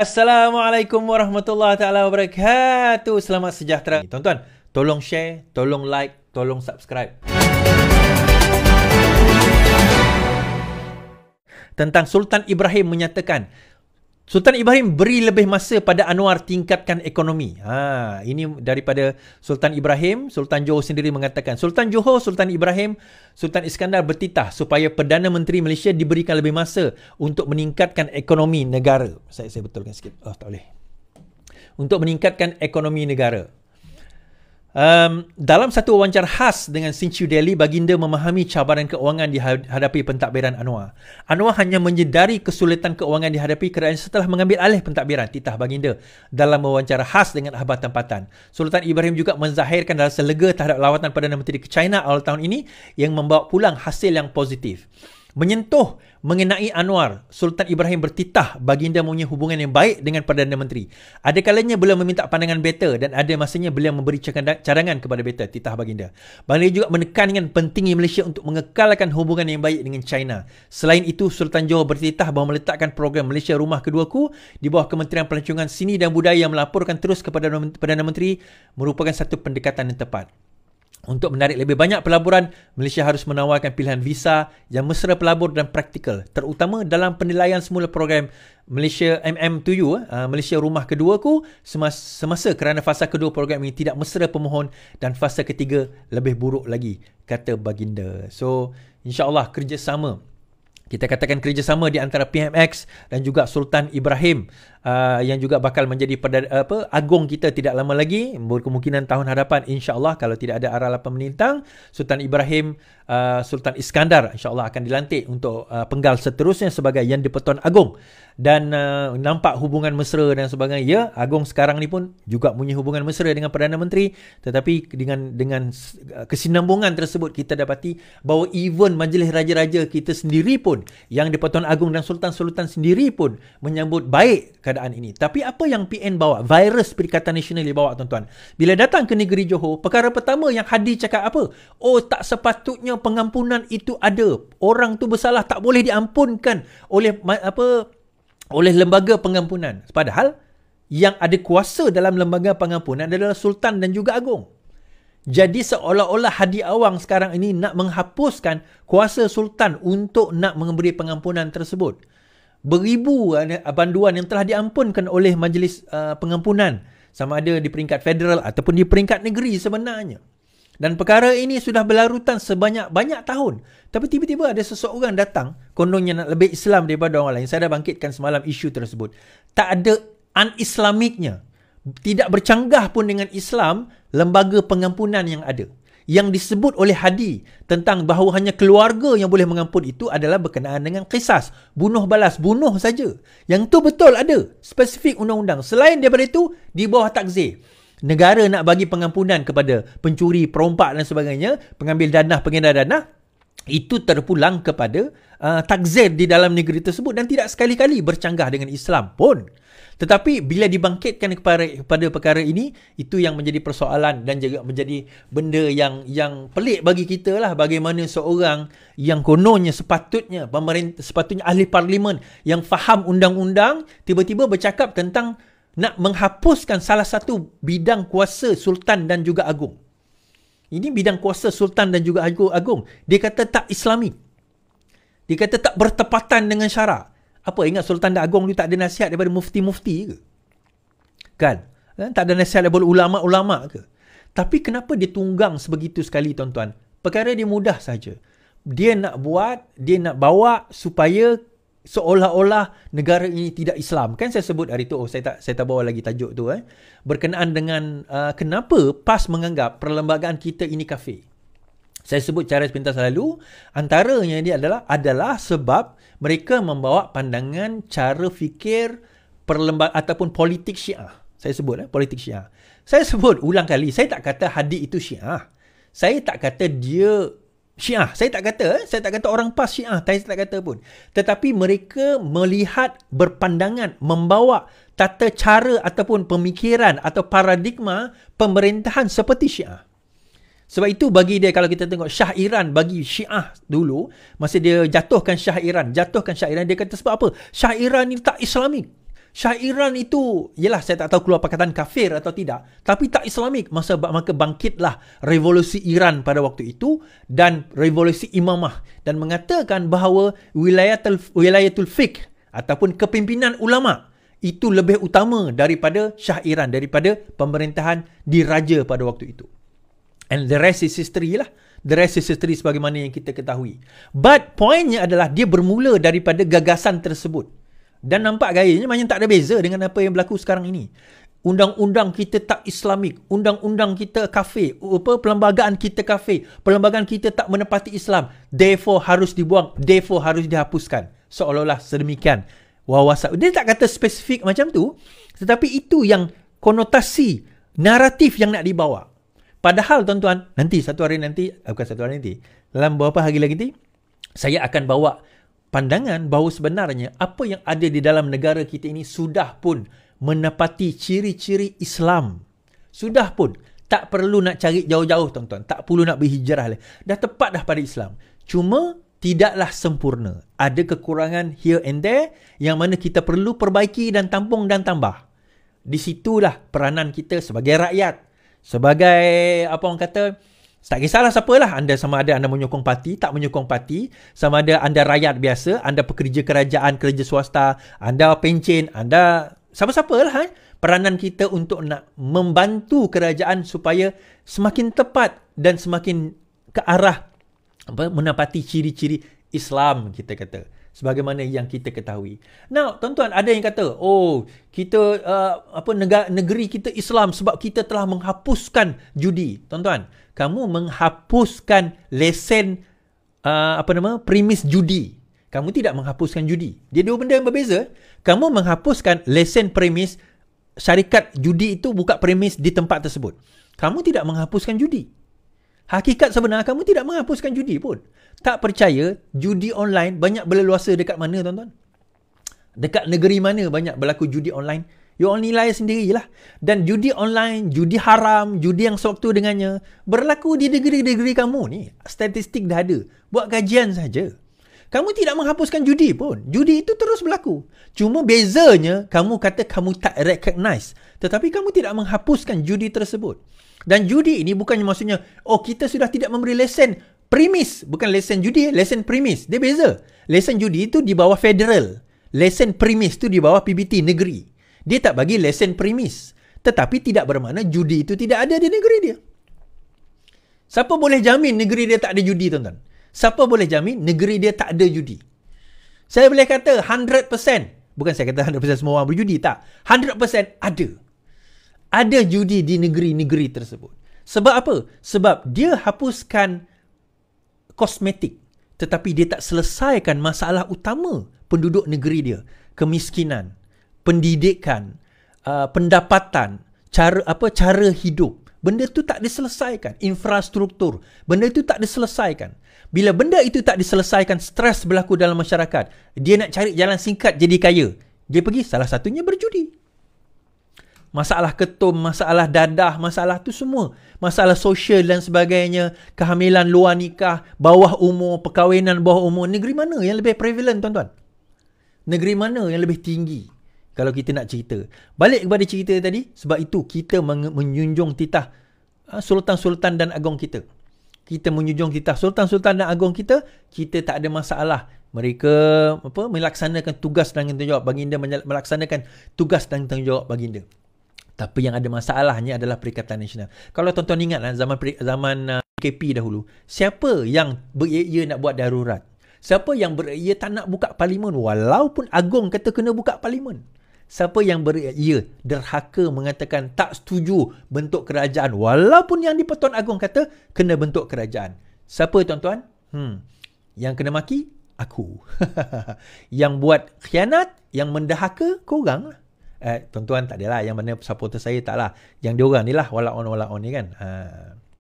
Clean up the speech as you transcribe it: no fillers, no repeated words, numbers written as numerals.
Assalamualaikum warahmatullahi taala wabarakatuh. Selamat sejahtera. Tuan-tuan, tolong share, tolong like, tolong subscribe. Tentang Sultan Ibrahim menyatakan, Sultan Ibrahim beri lebih masa pada Anwar tingkatkan ekonomi. Ini daripada Sultan Ibrahim. Sultan Johor sendiri mengatakan, Sultan Johor, Sultan Ibrahim, Sultan Iskandar bertitah supaya Perdana Menteri Malaysia diberikan lebih masa untuk meningkatkan ekonomi negara. Saya betulkan sikit. Tak boleh. Untuk meningkatkan ekonomi negara. Dalam satu wawancara khas dengan Sinchu Daily, baginda memahami cabaran keuangan dihadapi pentadbiran Anwar. Anwar hanya menyedari kesulitan keuangan dihadapi kerana setelah mengambil alih pentadbiran, titah baginda dalam wawancara khas dengan Akhbar Tempatan. Sultan Ibrahim juga menzahirkan rasa lega terhadap lawatan Perdana Menteri ke China awal tahun ini yang membawa pulang hasil yang positif. Menyentuh mengenai Anwar, Sultan Ibrahim bertitah baginda mempunyai hubungan yang baik dengan Perdana Menteri. Ada kalanya beliau meminta pandangan beta dan ada masanya beliau memberi cadangan kepada beta, titah baginda. Baginda juga menekankan pentingnya Malaysia untuk mengekalkan hubungan yang baik dengan China. Selain itu, Sultan Johor bertitah bahawa meletakkan program Malaysia Rumah Keduaku di bawah Kementerian Pelancongan Seni dan Budaya yang melaporkan terus kepada Perdana Menteri merupakan satu pendekatan yang tepat. Untuk menarik lebih banyak pelaburan, Malaysia harus menawarkan pilihan visa yang mesra pelabur dan praktikal, terutama dalam penilaian semula program Malaysia MM7, Malaysia Rumah Keduaku semasa kerana fasa kedua program ini tidak mesra pemohon dan fasa ketiga lebih buruk lagi, kata baginda. So, insya-Allah kerjasama, kita katakan kerjasama di antara PMX dan juga Sultan Ibrahim yang juga bakal menjadi agung kita tidak lama lagi, berkemungkinan tahun hadapan insya-Allah kalau tidak ada arahan pemerintah. Sultan Ibrahim, Sultan Iskandar insya-Allah akan dilantik untuk penggal seterusnya sebagai Yang di-Pertuan Agong, dan nampak hubungan mesra dan sebagainya. Ya, Agong sekarang ni pun juga punya hubungan mesra dengan Perdana Menteri, tetapi dengan kesinambungan tersebut kita dapati bahawa even Majlis Raja-Raja kita sendiri pun, Yang di-Pertuan Agong dan Sultan-Sultan sendiri pun menyambut baik keadaan ini. Tapi apa yang PN bawa? Virus Perikatan Nasional dia bawa, tuan-tuan. Bila datang ke negeri Johor, perkara pertama yang Hadi cakap apa? Oh, tak sepatutnya pengampunan itu ada. Orang tu bersalah tak boleh diampunkan oleh lembaga pengampunan. Padahal yang ada kuasa dalam lembaga pengampunan adalah Sultan dan juga Agong. Jadi seolah-olah Hadi Awang sekarang ini nak menghapuskan kuasa Sultan untuk nak memberi pengampunan tersebut. Beribu banduan yang telah diampunkan oleh Majlis Pengampunan, sama ada di peringkat federal ataupun di peringkat negeri sebenarnya. Dan perkara ini sudah berlarutan sebanyak-banyak tahun. Tapi tiba-tiba ada seseorang datang, kononnya nak lebih Islam daripada orang lain. Saya dah bangkitkan semalam isu tersebut. Tak ada un-Islamiknya. Tidak bercanggah pun dengan Islam lembaga pengampunan yang ada. Yang disebut oleh Hadi tentang bahawa hanya keluarga yang boleh mengampun itu adalah berkenaan dengan qisas, bunuh balas, bunuh saja. Yang tu betul ada spesifik undang-undang. Selain daripada itu, di bawah takzir, negara nak bagi pengampunan kepada pencuri, perompak dan sebagainya, pengambil dana, pengedar dana, itu terpulang kepada takzir di dalam negeri tersebut dan tidak sekali-kali bercanggah dengan Islam pun. Tetapi bila dibangkitkan kepada perkara ini, itu yang menjadi persoalan dan juga menjadi benda yang pelik bagi kita lah. Bagaimana seorang yang kononnya sepatutnya ahli parlimen yang faham undang-undang, tiba-tiba bercakap tentang nak menghapuskan salah satu bidang kuasa Sultan dan juga Agong. Ini bidang kuasa Sultan dan juga Agong. Dia kata tak Islami. Dia kata tak bertepatan dengan syarak. Apa, ingat Sultan dan Agong ni tak ada nasihat daripada mufti-mufti ke? Kan? Tak ada nasihat daripada ulama-ulama ke? Tapi kenapa dia tunggang sebegitu sekali, tuan-tuan? Perkara dia mudah saja. Dia nak bawa supaya seolah-olah negara ini tidak Islam. Kan saya sebut hari tu, saya tak bawa lagi tajuk tu. Berkenaan dengan kenapa PAS menganggap perlembagaan kita ini kafir. Saya sebut cara sepintas lalu, antaranya dia adalah sebab mereka membawa pandangan cara fikir ataupun politik Syiah. Saya sebut politik Syiah. Saya sebut ulang kali, saya tak kata Hadi itu Syiah. Saya tak kata dia Syiah. Saya tak kata orang PAS Syiah. Saya tak kata pun. Tetapi mereka melihat, berpandangan, membawa tata cara ataupun pemikiran atau paradigma pemerintahan seperti Syiah. Sebab itu bagi dia, kalau kita tengok Shah Iran bagi Syiah dulu, masa dia jatuhkan Shah Iran, dia kata sebab apa? Shah Iran ni tak Islamik. Syairan itu, yelah saya tak tahu keluar perkataan kafir atau tidak, tapi tak Islamik. Maka bangkitlah revolusi Iran pada waktu itu dan revolusi imamah dan mengatakan bahawa wilayatul fiqh ataupun kepimpinan ulama itu lebih utama daripada Shah Iran, daripada pemerintahan diraja pada waktu itu. And the rest is history lah. The rest is history sebagaimana yang kita ketahui. But pointnya adalah dia bermula daripada gagasan tersebut. Dan nampak gayanya macam tak ada beza dengan apa yang berlaku sekarang ini. Undang-undang kita tak Islamik. Undang-undang kita kafir. Perlembagaan kita kafir. Perlembagaan kita tak menepati Islam. Therefore harus dibuang. Therefore harus dihapuskan. Seolah-olah sedemikian wawasan. Dia tak kata spesifik macam tu. Tetapi itu yang konotasi, naratif yang nak dibawa. Padahal tuan-tuan, dalam beberapa hari lagi nanti, saya akan bawa pandangan bahawa sebenarnya apa yang ada di dalam negara kita ini sudah pun menepati ciri-ciri Islam. Sudah pun. Tak perlu nak cari jauh-jauh tuan-tuan. Tak perlu nak berhijrah. Dah tepat dah pada Islam. Cuma tidaklah sempurna. Ada kekurangan here and there yang mana kita perlu perbaiki dan tampung dan tambah. Di situlah peranan kita sebagai rakyat. Sebagai apa orang kata, tak kisahlah siapalah anda, sama ada anda menyokong parti, tak menyokong parti, sama ada anda rakyat biasa, anda pekerja kerajaan, kerja swasta, anda pencen, anda siapa-siapalah. Peranan kita untuk nak membantu kerajaan supaya semakin tepat dan semakin ke arah menepati ciri-ciri Islam, kita kata. Sebagaimana yang kita ketahui. Now, tuan-tuan, ada yang kata, kita negeri kita Islam sebab kita telah menghapuskan judi. Tuan-tuan, kamu menghapuskan lesen premis judi. Kamu tidak menghapuskan judi. Dia dua benda yang berbeza. Kamu menghapuskan lesen premis syarikat judi itu buka premis di tempat tersebut. Kamu tidak menghapuskan judi. Hakikat sebenar kamu tidak menghapuskan judi pun. Tak percaya, judi online banyak berleluasa dekat mana tuan-tuan? Dekat negeri mana banyak berlaku judi online? You all nilai sendirilah. Dan judi online, judi haram, judi yang sewaktu dengannya berlaku di negeri-negeri kamu ni. Statistik dah ada. Buat kajian saja. Kamu tidak menghapuskan judi pun. Judi itu terus berlaku. Cuma bezanya, kamu kata kamu tak recognize. Tetapi kamu tidak menghapuskan judi tersebut. Dan judi ini bukannya maksudnya, kita sudah tidak memberi lesen premis. Bukan lesen judi, lesen premis. Dia beza. Lesen judi itu di bawah federal. Lesen premis itu di bawah PBT negeri. Dia tak bagi lesen premis. Tetapi tidak bermakna judi itu tidak ada di negeri dia. Siapa boleh jamin negeri dia tak ada judi, tuan-tuan? Siapa boleh jamin negeri dia tak ada judi? Saya boleh kata 100%. Bukan saya kata 100% semua orang berjudi, tak. 100% ada. Ada judi di negeri-negeri tersebut. Sebab apa? Sebab dia hapuskan kosmetik. Tetapi dia tak selesaikan masalah utama penduduk negeri dia. Kemiskinan, pendidikan, pendapatan, cara hidup. Benda itu tak diselesaikan. Infrastruktur. Benda itu tak diselesaikan. Bila benda itu tak diselesaikan, stres berlaku dalam masyarakat. Dia nak cari jalan singkat jadi kaya. Dia pergi salah satunya berjudi. Masalah ketum, masalah dadah, masalah tu semua. Masalah sosial dan sebagainya. Kehamilan luar nikah, bawah umur, perkahwinan bawah umur. Negeri mana yang lebih prevalent, tuan-tuan? Negeri mana yang lebih tinggi? Kalau kita nak cerita. Balik kepada cerita tadi. Sebab itu kita menjunjung titah sultan-sultan dan agong kita. Kita menjunjung titah sultan-sultan dan agong kita. Kita tak ada masalah. Mereka melaksanakan tugas dan tanggungjawab baginda, melaksanakan tugas dan tanggungjawab baginda. Tapi yang ada masalahnya adalah Perikatan Nasional. Kalau tuan-tuan ingat zaman PKP dahulu, siapa yang beria nak buat darurat? Siapa yang beria tak nak buka parlimen walaupun agong kata kena buka parlimen? Siapa yang beria derhaka mengatakan tak setuju bentuk kerajaan walaupun yang di-Pertuan Agong kata kena bentuk kerajaan? Siapa, tuan-tuan? Yang kena maki? Aku. Yang buat khianat, yang mendahaka, korang lah. Tuan-tuan tak adalah. Yang mana supporter saya tak lah. Yang diorang ni lah, walak on ni kan.